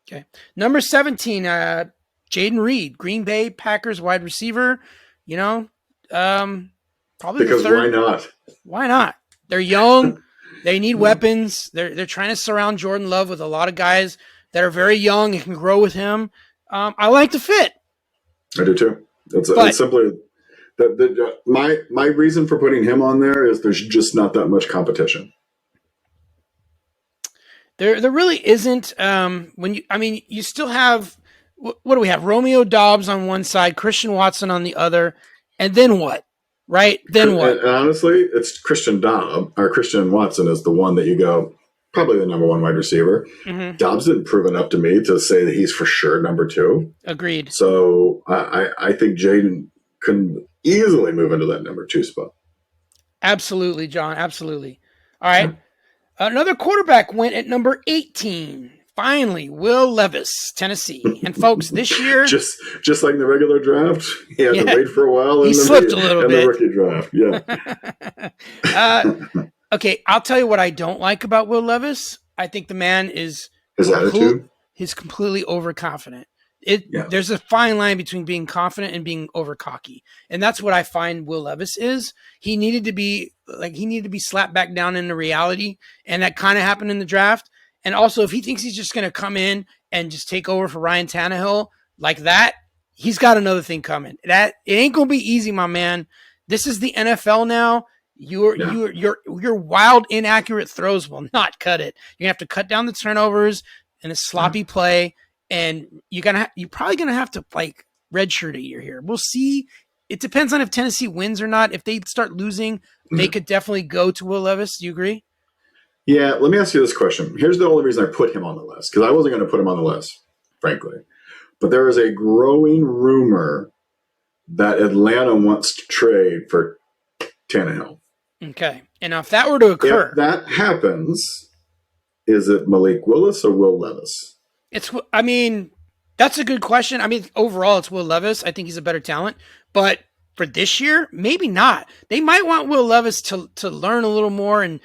Okay. Number 17, Jaden Reed, Green Bay Packers wide receiver. Probably because the third. Why not? Why not? They're young. They need weapons. They're trying to surround Jordan Love with a lot of guys that are very young and can grow with him. I like the fit. I do too. It's simply my reason for putting him on there is there's just not that much competition. There really isn't. You still have, what do we have? Romeo Doubs on one side, Christian Watson on the other, and then what? Right? Then what? And honestly, it's Christian Watson is the one that you go, probably the number one wide receiver. Mm-hmm. Doubs didn't prove enough to me to say that he's for sure number two. Agreed. So I think Jaden can easily move into that number two spot. Absolutely, John. Absolutely. All right. Another quarterback went at number 18. Finally, Will Levis, Tennessee. And folks, this year, just like in the regular draft, he had to wait for a while. He slipped a little bit. The rookie draft, okay, I'll tell you what I don't like about Will Levis. I think the man is his attitude. He's completely overconfident. There's a fine line between being confident and being over cocky, and that's what I find Will Levis is. He needed to be slapped back down into reality, and that kind of happened in the draft. And also, if he thinks he's just going to come in and just take over for Ryan Tannehill like that, he's got another thing coming. It ain't going to be easy, my man. This is the NFL now. Your wild, inaccurate throws will not cut it. You're gonna have to cut down the turnovers and the sloppy play, and you're probably gonna have to like redshirt a year here. We'll see. It depends on if Tennessee wins or not. If they start losing, they could definitely go to Will Levis. Do you agree? Yeah, let me ask you this question. Here's the only reason I put him on the list, because I wasn't going to put him on the list, frankly. But there is a growing rumor that Atlanta wants to trade for Tannehill. Okay. And now if that were to occur... If that happens, is it Malik Willis or Will Levis? That's a good question. Overall, it's Will Levis. I think he's a better talent. But for this year, maybe not. They might want Will Levis to learn a little more and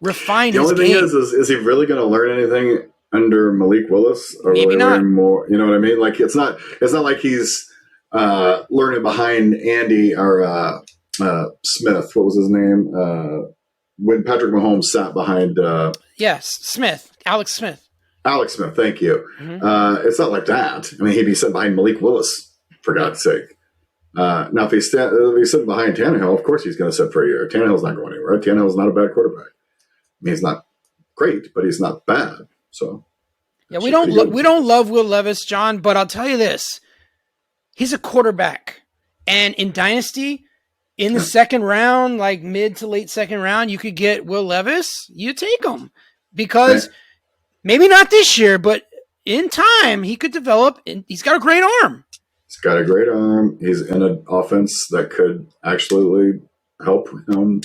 refine his game. The only thing is he really going to learn anything under Malik Willis, or maybe not more? You know what I mean? Like it's not like he's learning behind Andy or Smith. What was his name? When Patrick Mahomes sat behind. Smith. Alex Smith. Alex Smith. Thank you. Mm-hmm. It's not like that. He'd be sitting behind Malik Willis, for God's sake. Now, if he's sitting behind Tannehill, of course he's going to sit for a year. Tannehill's not going anywhere. Tannehill's not a bad quarterback. He's not great, but he's not bad. So, yeah, we don't love Will Levis, John, but I'll tell you this: he's a quarterback, and in Dynasty, in the second round, like mid to late second round, you could get Will Levis. You take him because maybe not this year, but in time he could develop. And he's got a great arm. He's got a great arm. He's in an offense that could actually help him.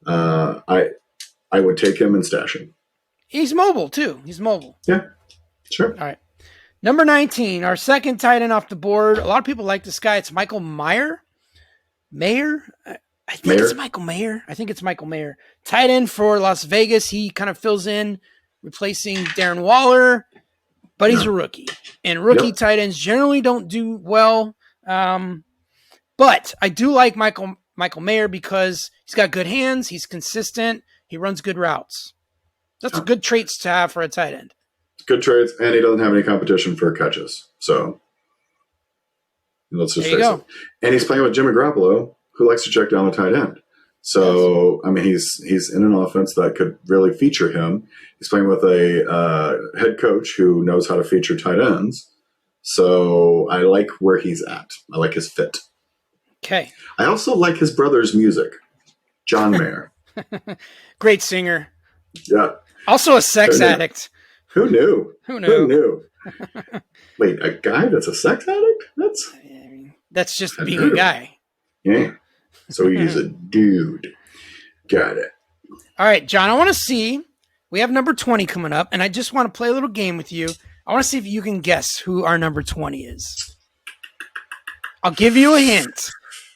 I would take him and stash him. He's mobile, too. He's mobile. Yeah, sure. All right. Number 19, our second tight end off the board. A lot of people like this guy. It's Michael Mayer. I think it's Michael Mayer. I think it's Michael Mayer. Tight end for Las Vegas. He kind of fills in, replacing Darren Waller. But he's a rookie, and rookie tight ends generally don't do well. But I do like Michael Mayer because he's got good hands. He's consistent. He runs good routes. That's good traits to have for a tight end. Good traits, and he doesn't have any competition for catches. So let's just face it. And he's playing with Jimmy Garoppolo, who likes to check down the tight end. So, he's in an offense that could really feature him. He's playing with a head coach who knows how to feature tight ends. So I like where he's at. I like his fit. Okay. I also like his brother's music, John Mayer. Great singer. Yeah. Also a sex addict. Who knew? Who knew? Wait, a guy that's a sex addict? That's just being a guy. Yeah. So he's a dude. Got it. All right, John, I want to see. We have number 20 coming up, and I just want to play a little game with you. I want to see if you can guess who our number 20 is. I'll give you a hint.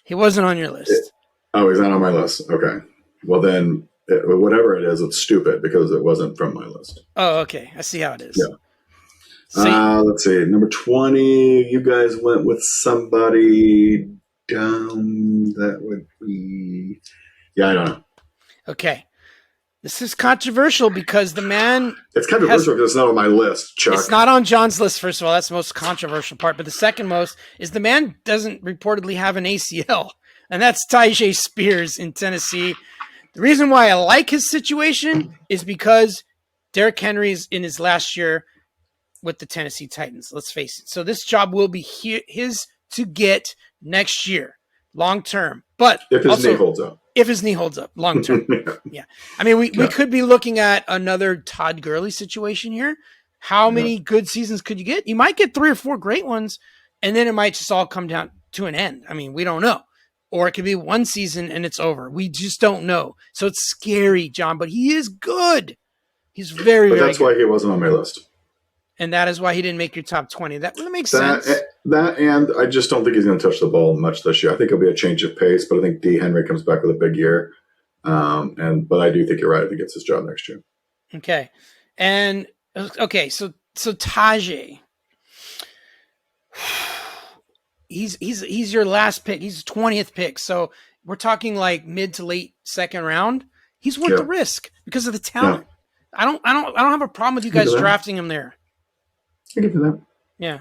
He wasn't on your list. He's not on my list. Okay. Well, then, whatever it is, it's stupid because it wasn't from my list. Oh, okay. I see how it is. Yeah. Let's see. Number 20, you guys went with somebody dumb. That would be... Yeah, I don't know. Okay. This is controversial because the man... It's controversial because it's not on my list, Chuck. It's not on John's list, first of all. That's the most controversial part. But the second most is the man doesn't reportedly have an ACL. And that's Tyjae Spears in Tennessee. The reason why I like his situation is because Derrick Henry is in his last year with the Tennessee Titans. Let's face it. So this job will be his to get next year, long term. But if his knee holds up. If his knee holds up, long term. Yeah. We could be looking at another Todd Gurley situation here. How many good seasons could you get? You might get 3 or 4 great ones, and then it might just all come down to an end. We don't know. or it could be one season and it's over. We just don't know. So it's scary, John, but he is good. He's very, But very that's good. why he wasn't on my list. And that is why he didn't make your top 20. That really makes That, sense. that, and I just don't think he's going to touch the ball much this year. I think it'll be a change of pace, but I think D. Henry comes back with a big year. But I do think you're right. I think it's his job next year. Okay. And okay, so Tajay. He's your last pick. He's 20th pick. So we're talking like mid to late second round. He's worth the risk because of the talent. Yeah. I don't have a problem with you guys drafting him there. I give you that. Yeah.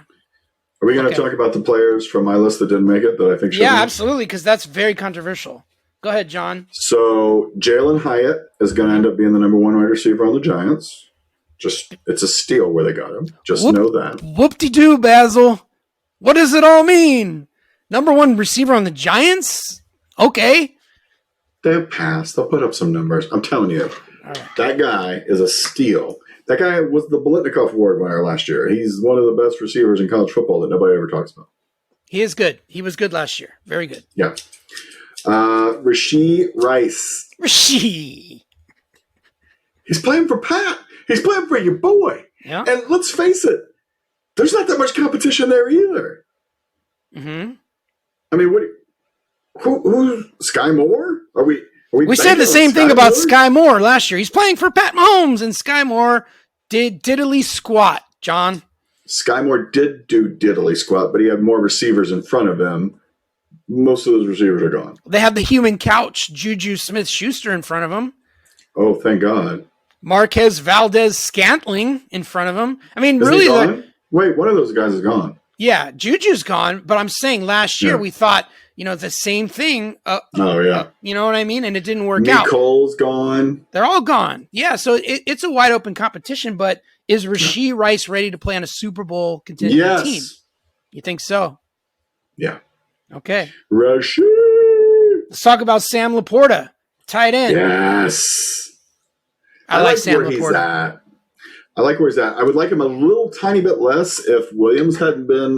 Are we going to talk about the players from my list that didn't make it that I think should? Yeah, absolutely, because that's very controversial. Go ahead, John. So Jalen Hyatt is going to end up being the number 1 wide receiver on the Giants. It's a steal where they got him. Know that. Whoop-de-doo, Basil. What does it all mean? Number 1 receiver on the Giants? Okay. They'll pass. They'll put up some numbers. I'm telling you, that guy is a steal. That guy was the Biletnikoff Award winner last year. He's one of the best receivers in college football that nobody ever talks about. He is good. He was good last year. Very good. Yeah. Rashee Rice. Rashee. He's playing for Pat. He's playing for your boy. Yeah. And let's face it, there's not that much competition there either. Mm-hmm. I mean, who's Sky Moore? We said the same thing about Sky Moore last year. He's playing for Pat Mahomes, and Sky Moore did diddly squat, John. Sky Moore did do diddly squat, but he had more receivers in front of him. Most of those receivers are gone. They have the human couch, Juju Smith-Schuster, in front of him. Oh, thank God. Marquez Valdez-Scantling in front of him. I mean, Is really, he gone? Wait, one of those guys is gone. Yeah, Juju's gone, but I'm saying last year we thought, the same thing. You know what I mean? And it didn't work out. Nicole's gone. They're all gone. Yeah, so it's a wide open competition, but is Rashee Rice ready to play on a Super Bowl contending team? You think so? Yeah. Okay. Rashee. Let's talk about Sam Laporta, tight end. Yes. I like Sam Laporta. I like where he's at. I would like him a little tiny bit less if Williams hadn't been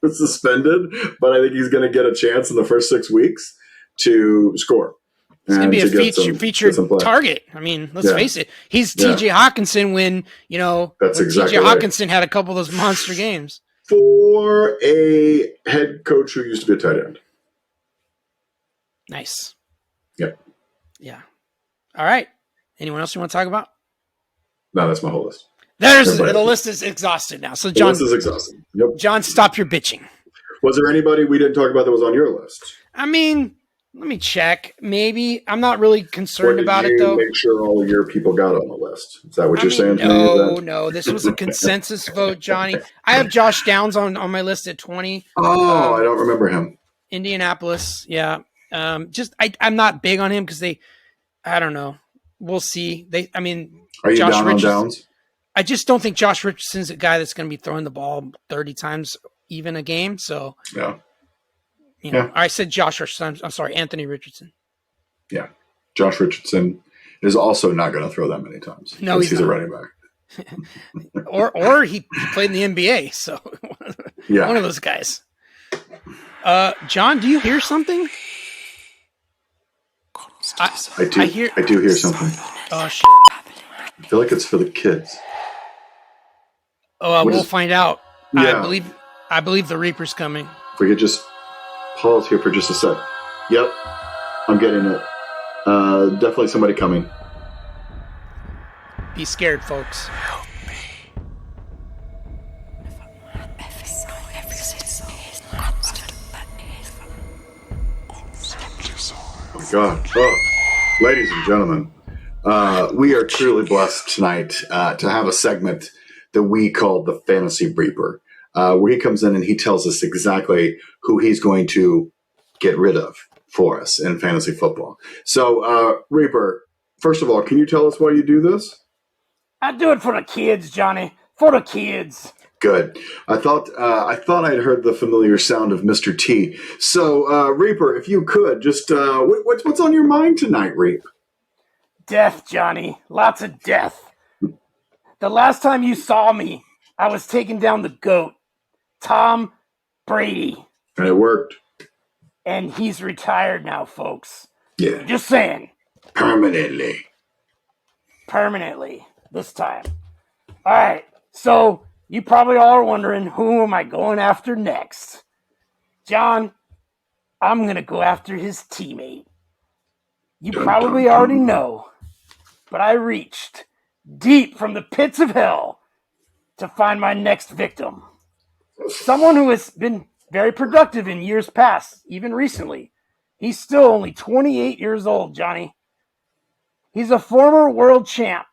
suspended, but I think he's going to get a chance in the first 6 weeks to score. It's going to be a featured target. I mean, let's face it. He's TJ Hawkinson when TJ Hawkinson had a couple of those monster games. For a head coach who used to be a tight end. Nice. Yep. Yeah. All right. Anyone else you want to talk about? No, that's my whole list. The list is exhausted now. So John, the list is exhausted. Yep. John, stop your bitching. Was there anybody we didn't talk about that was on your list? I mean, let me check. Maybe I'm not really concerned about it though. Make sure all of your people got on the list. Is that what you're saying? No. This was a consensus vote, Johnny. I have Josh Downs on my list at 20. Oh, I don't remember him. Indianapolis, yeah. I'm not big on him because I don't know. We'll see. Are you down on Downs? I just don't think Josh Richardson's a guy that's going to be throwing the ball 30 times even a game. So, I said Josh Richardson. I'm sorry, Anthony Richardson. Yeah. Josh Richardson is also not going to throw that many times. No, he's a running back. or he played in the NBA. So, one of those guys. John, do you hear something? I do hear something. Oh, shit. I feel like it's for the kids. Oh, we'll find out. Yeah. I believe the Reaper's coming. If we could just pause here for just a sec. Yep, I'm getting it. Definitely somebody coming. Be scared, folks. Help me. Oh my God. Oh, ladies and gentlemen, we are truly blessed tonight to have a segment that we call the Fantasy Reaper, where he comes in and he tells us exactly who he's going to get rid of for us in fantasy football. So, Reaper, first of all, can you tell us why you do this? I do it for the kids, Johnny. For the kids. Good. I thought I'd heard the familiar sound of Mr. T. So, Reaper, if you could, just what's on your mind tonight, Reap? Death, Johnny. Lots of death. The last time you saw me, I was taking down the GOAT, Tom Brady. And it worked. and he's retired now, folks. Yeah. Just saying. Permanently this time. All right, so you probably all are wondering, who am I going after next? John, I'm going to go after his teammate. You probably already know, but I reached deep from the pits of hell to find my next victim. Someone who has been very productive in years past, even recently. He's still only 28 years old, Johnny. He's a former world champ,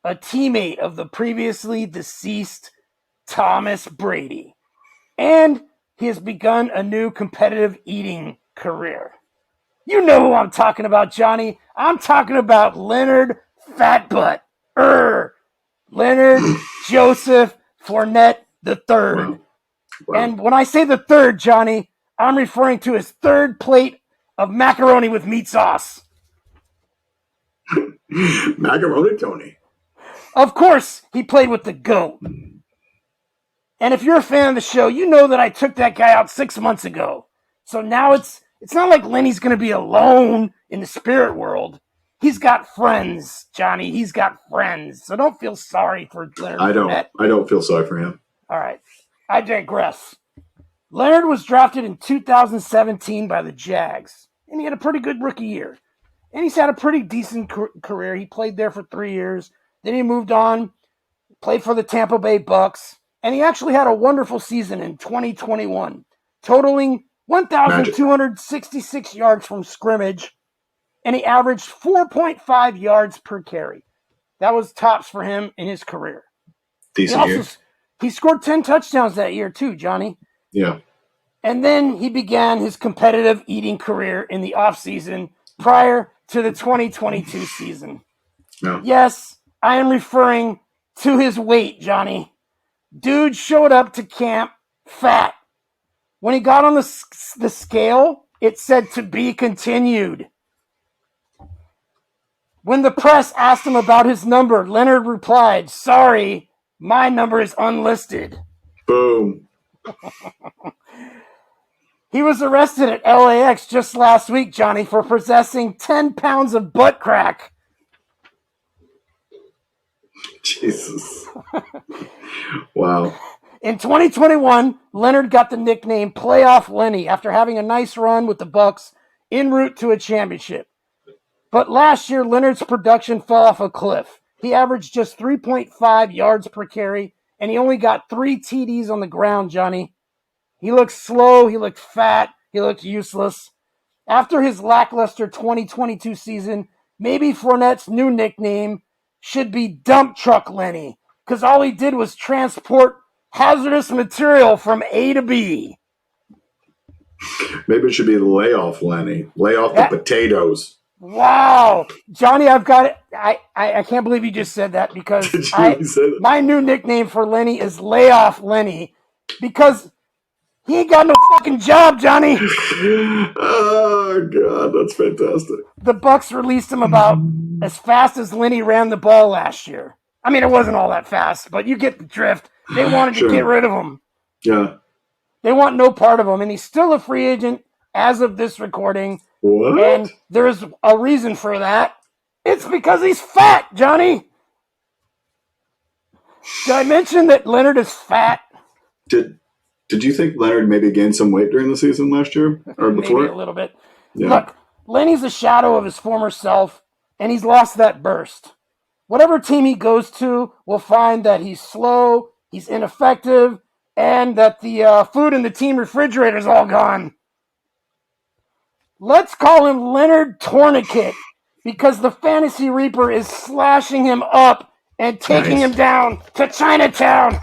a teammate of the previously deceased Thomas Brady, and he has begun a new competitive eating career. You know who I'm talking about, Johnny. I'm talking about Leonard Fatbutt. Leonard Joseph Fournette III. Wow. And when I say the third, Johnny, I'm referring to his third plate of macaroni with meat sauce. Macaroni Tony. Of course, he played with the GOAT. And if you're a fan of the show, you know that I took that guy out 6 months ago. So now it's not like Lenny's going to be alone in the spirit world. He's got friends, Johnny. He's got friends. So don't feel sorry for Leonard Fournette. I don't feel sorry for him. All right. I digress. Leonard was drafted in 2017 by the Jags, and he had a pretty good rookie year. And he's had a pretty decent career. He played there for 3 years. Then he moved on, played for the Tampa Bay Bucks, and he actually had a wonderful season in 2021, totaling 1,266 yards from scrimmage, and he averaged 4.5 yards per carry. That was tops for him in his career. Decent year. He scored 10 touchdowns that year too, Johnny. Yeah. And then he began his competitive eating career in the offseason prior to the 2022 season. No. Yes, I am referring to his weight, Johnny. Dude showed up to camp fat. When he got on the scale, it said to be continued. When the press asked him about his number, Leonard replied, "Sorry, my number is unlisted." Boom. He was arrested at LAX just last week, Johnny, for possessing 10 pounds of butt crack. Jesus. Wow. In 2021, Leonard got the nickname Playoff Lenny after having a nice run with the Bucks en route to a championship. But last year, Leonard's production fell off a cliff. He averaged just 3.5 yards per carry, and he only got 3 TDs on the ground, Johnny. He looked slow, he looked fat, he looked useless. After his lackluster 2022 season, maybe Fournette's new nickname should be Dump Truck Lenny, because all he did was transport hazardous material from A to B. Maybe it should be Layoff Lenny. Lay off the potatoes. Wow. Johnny, I've got it. I can't believe you just said that, because my new nickname for Lenny is Layoff Lenny, because he ain't got no fucking job, Johnny. Oh, God, that's fantastic. The Bucks released him about as fast as Lenny ran the ball last year. I mean, it wasn't all that fast, but you get the drift. They wanted to get rid of him. Yeah. They want no part of him, and he's still a free agent as of this recording. What? And there's a reason for that. It's because he's fat, Johnny. Did I mention that Leonard is fat? Did you think Leonard maybe gained some weight during the season last year or before? Maybe a little bit. Yeah. Look, Lenny's a shadow of his former self, and he's lost that burst. Whatever team he goes to will find that he's slow, he's ineffective, and that the food in the team refrigerator is all gone. Let's call him Leonard Tourniquet, because the Fantasy Reaper is slashing him up and taking him down to Chinatown.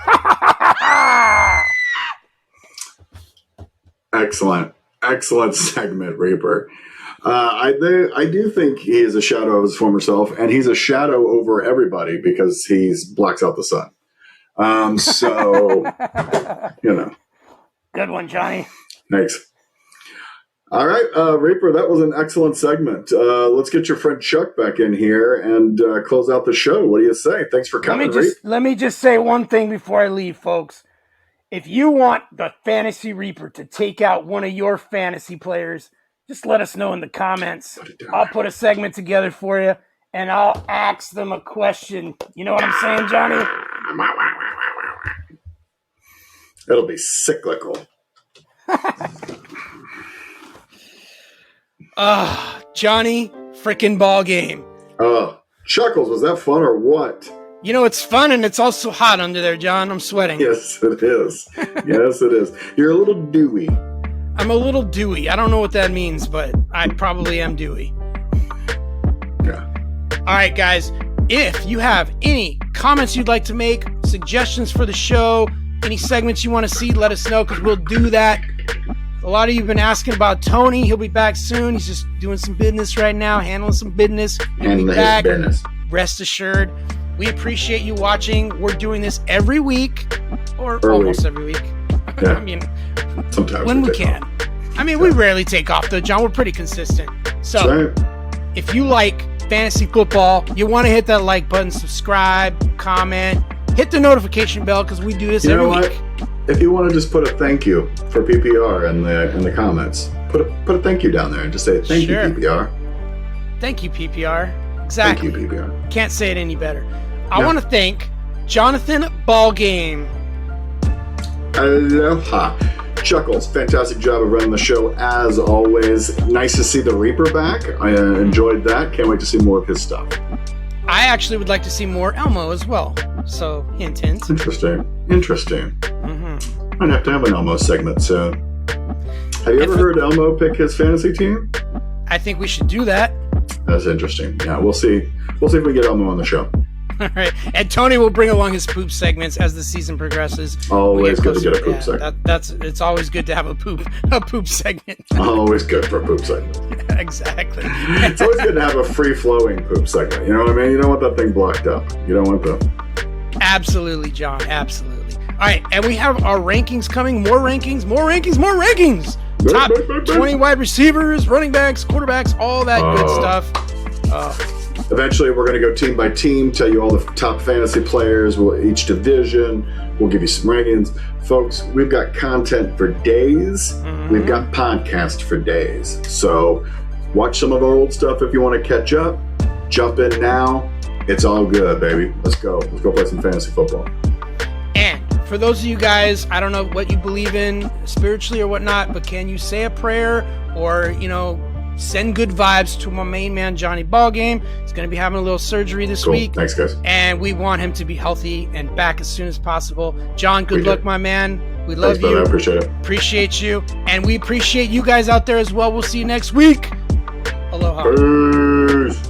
Excellent segment, Reaper. I do think he is a shadow of his former self, and he's a shadow over everybody because he blocks out the sun. So, you know. Good one, Johnny. Thanks. All right, Reaper, that was an excellent segment. Let's get your friend Chuck back in here and close out the show. What do you say? Thanks for coming, Let me just say one thing before I leave, folks. If you want the Fantasy Reaper to take out one of your fantasy players, just let us know in the comments. I'll put a segment together for you, and I'll ask them a question. You know what I'm saying, Johnny? It'll be cyclical. Johnny frickin' ball game. Chuckles, was that fun or what? You know, it's fun and it's also hot under there, John. I'm sweating. Yes, it is. Yes, it is. You're a little dewy. I'm a little dewy. I don't know what that means, but I probably am dewy. Yeah. All right, guys. If you have any comments you'd like to make, suggestions for the show, any segments you want to see, let us know because we'll do that. A lot of you have been asking about Tony. He'll be back soon. He's just doing some business right now, handling some business. He'll be back. Business. Rest assured. We appreciate you watching. We're doing this every week, or almost every week. Yeah. I mean, sometimes when we can. I mean, we rarely take off, though, John. We're pretty consistent. So, if you like fantasy football, you want to hit that like button, subscribe, comment, hit the notification bell because we do this every week. If you want to just put a thank you for PPR in the comments, put a thank you down there and just say thank you PPR. Thank you PPR. Exactly. Thank you PPR. Can't say it any better. I want to thank Jonathan Ballgame. Aloha. Chuckles, fantastic job of running the show as always. Nice to see the Reaper back. I enjoyed that. Can't wait to see more of his stuff. I actually would like to see more Elmo as well. So, hint, hint. Interesting. Mm-hmm. I'd have to have an Elmo segment soon. Have you ever heard Elmo pick his fantasy team? I think we should do that. That's interesting. Yeah, we'll see. We'll see if we get Elmo on the show. All right. And Tony will bring along his poop segments as the season progresses. Always good to get a poop segment. It's always good to have a poop segment. Always good for a poop segment. Exactly. It's always good to have a free-flowing poop segment. You know what I mean? You don't want that thing blocked up. You don't want the... Absolutely, John. Absolutely. All right. And we have our rankings coming. More rankings. Top 20 wide receivers, running backs, quarterbacks, all that good stuff. Eventually, we're going to go team by team, tell you all the top fantasy players, each division. We'll give you some rankings. Folks, we've got content for days. Mm-hmm. We've got podcasts for days. So watch some of our old stuff if you want to catch up. Jump in now. It's all good, baby. Let's go. Let's go play some fantasy football. And for those of you guys, I don't know what you believe in spiritually or whatnot, but can you say a prayer or, send good vibes to my main man, Johnny Ballgame? He's going to be having a little surgery this week. Thanks, guys. And we want him to be healthy and back as soon as possible. John, good luck, my man. We love you. I appreciate it. Appreciate you. And we appreciate you guys out there as well. We'll see you next week. Aloha. Peace.